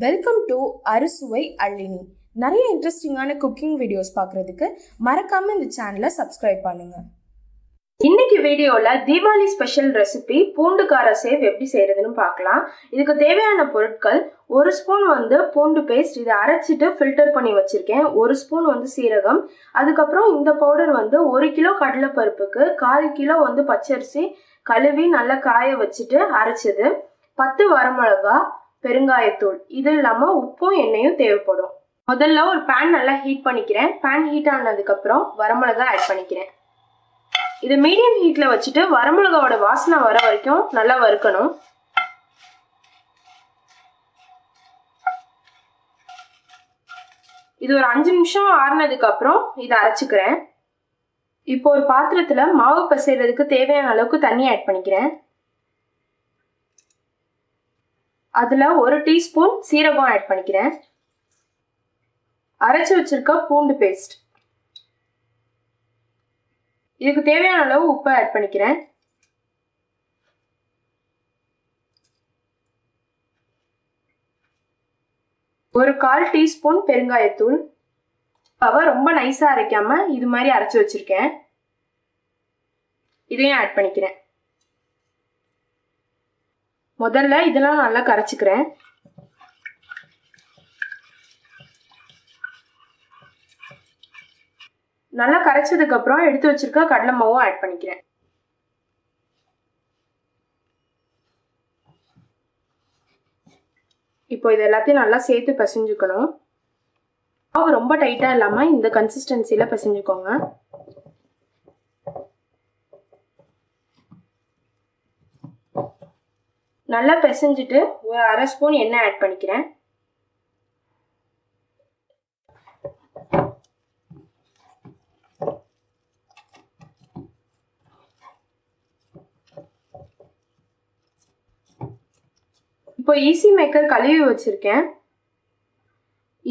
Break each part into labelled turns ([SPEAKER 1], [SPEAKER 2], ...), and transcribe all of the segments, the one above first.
[SPEAKER 1] Welcome to அறுசுவை அள்ளினி. நிறைய இன்ட்ரெஸ்டிங்கான குக்கிங் வீடியோஸ் பார்க்குறதுக்கு மறக்காம இந்த சேனலை சப்ஸ்கிரைப் பண்ணுங்க.
[SPEAKER 2] இன்னைக்கு வீடியோல தீபாவளி ஸ்பெஷல் ரெசிபி பூண்டு கார சேவ் எப்படி செய்யறதுன்னு பார்க்கலாம். இதுக்கு தேவையான பொருட்கள்: ஒரு ஸ்பூன் பூண்டு பேஸ்ட், இதை அரைச்சிட்டு ஃபில்டர் பண்ணி வச்சிருக்கேன். ஒரு ஸ்பூன் சீரகம், அதுக்கப்புறம் இந்த பவுடர் 1 கிலோ கடலைப்பருப்புக்கு 1/4 கிலோ பச்சரிசி கழுவி நல்லா காய வச்சுட்டு அரைச்சது, 10 வரமிளகா, பெருங்காயத்தூள், இது இல்லாம உப்பும் எண்ணெயும் தேவைப்படும். முதல்ல ஒரு பேன் நல்லா ஹீட் பண்ணிக்கிறேன். பேன் ஹீட் ஆனதுக்கு அப்புறம் வரமிளகா ஆட் பண்ணிக்கிறேன். இது மீடியம் ஹீட்ல வச்சுட்டு வரமிளகாவோட வாசனை வர வரைக்கும் நல்லா வறுக்கணும். இது ஒரு 5 நிமிஷம் ஆறுனதுக்கு அப்புறம் இதை அரைச்சுக்கிறேன். இப்போ ஒரு பாத்திரத்துல மாவு பிசைறதுக்கு தேவையான அளவுக்கு தண்ணி ஆட் பண்ணிக்கிறேன். அதுல 1 டீஸ்பூன் சீரகம் ஆட் பண்ணிக்கிறேன். அரைச்சு வச்சிருக்க பூண்டு பேஸ்ட், இதுக்கு தேவையான அளவு உப்பு ஆட் பண்ணிக்கிறேன். ஒரு 1/4 டீஸ்பூன் பெருங்காயத்தூள். ரொம்ப நைஸா அரைக்காம இது மாதிரி அரைச்சு வச்சிருக்கேன், இதையும் ஆட் பண்ணிக்கிறேன். முதல்ல இதெல்லாம் நல்லா கரைச்சிக்கிறேன். நல்லா கரைச்சதுக்கு அப்புறம் எடுத்து வச்சிருக்க கடலை மாவும் ஆட் பண்ணிக்கிறேன். இப்போ இது எல்லாத்தையும் நல்லா சேர்த்து பிசைஞ்சுக்கணும். மாவு ரொம்ப டைட்டா இல்லாம இந்த கன்சிஸ்டன்சில பிசைஞ்சுக்கோங்க. நல்லா பிசைஞ்சிட்டு ஒரு 1/2 ஸ்பூன் எண்ணெய் ஆட் பண்ணிக்கிறேன். இப்போ ஈஸி மேக்கர் கழுவி வச்சிருக்கேன்.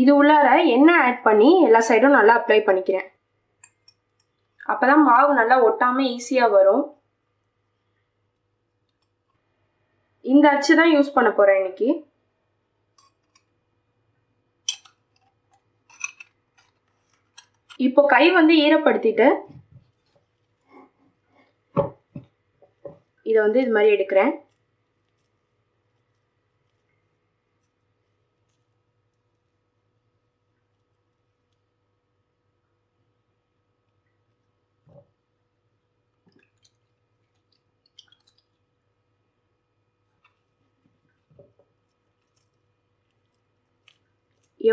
[SPEAKER 2] இது உள்ளார எண்ணெய் ஆட் பண்ணி எல்லா சைடும் நல்லா அப்ளை பண்ணிக்கிறேன். அப்பதான் மாவு நல்லா ஒட்டாம ஈஸியா வரும். இந்த அச்சு தான் யூஸ் பண்ண போறேன் இன்னைக்கு. இப்போ கை ஈரப்படுத்திட்டு இதை இது மாதிரி எடுக்கிறேன்.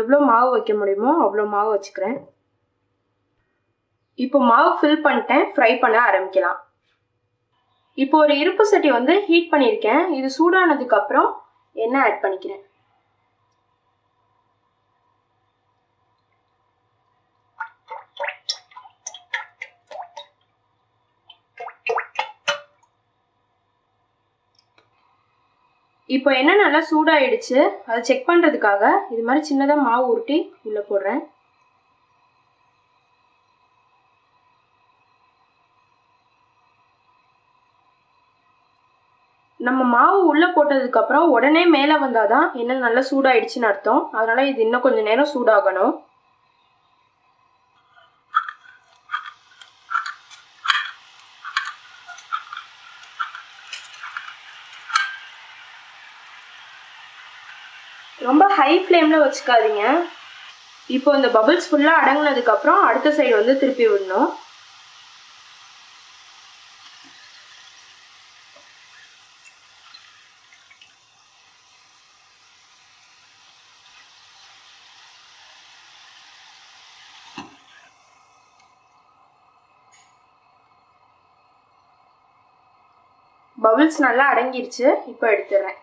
[SPEAKER 2] எவ்வளோ மாவு வைக்க முடியுமோ அவ்வளோ மாவு வச்சுக்கிறேன். இப்போ மாவு ஃபில் பண்ணிட்டேன். ஃப்ரை பண்ண ஆரம்பிக்கலாம். இப்போ ஒரு இருப்பு சட்டி ஹீட் பண்ணியிருக்கேன். இது சூடானதுக்கு அப்புறம் எண்ணெய் ஆட் பண்ணிக்கிறேன். இப்போ எண்ணெய் நல்லா சூடாயிடுச்சு. அதை செக் பண்ணுறதுக்காக இது மாதிரி சின்னதாக மாவு உருட்டி உள்ளே போடுறேன். நம்ம மாவு உள்ளே போட்டதுக்கப்புறம் உடனே மேலே வந்தாதான் எண்ணெய் நல்லா சூடாயிடுச்சுன்னு அர்த்தம். அதனால இது இன்னும் கொஞ்சம் நேரம் சூடாகணும். ரொம்ப ஹை ஃப்ளேமில் வச்சுக்காதீங்க. இப்போ இந்த பபிள்ஸ் ஃபுல்லாக அடங்கினதுக்கப்புறம் அடுத்த சைடு திருப்பி விடணும். பபிள்ஸ் நல்லா அடங்கிருச்சு. இப்போ எடுத்துடுறேன்.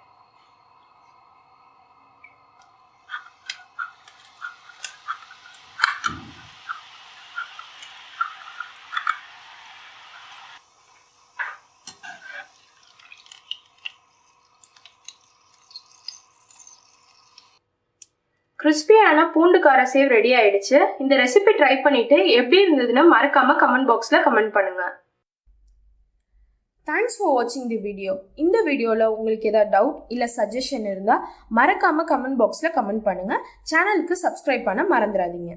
[SPEAKER 2] கிறிஸ்பியான பூண்டு கார சேவ் ரெடி ஆயிடுச்சு. இந்த ரெசிபி ட்ரை பண்ணிட்டு எப்படி இருந்ததுன்னு மறக்காம கமெண்ட் பாக்ஸ்ல கமெண்ட் பண்ணுங்க.
[SPEAKER 1] தேங்க்ஸ் ஃபார் வாட்சிங் தி வீடியோ. இந்த வீடியோவில் உங்களுக்கு ஏதாவது டவுட் இல்லை சஜஷன் இருந்தால் மறக்காமல் கமெண்ட் பாக்ஸில் கமெண்ட் பண்ணுங்கள். சேனலுக்கு சப்ஸ்கிரைப் பண்ண மறந்துடாதீங்க.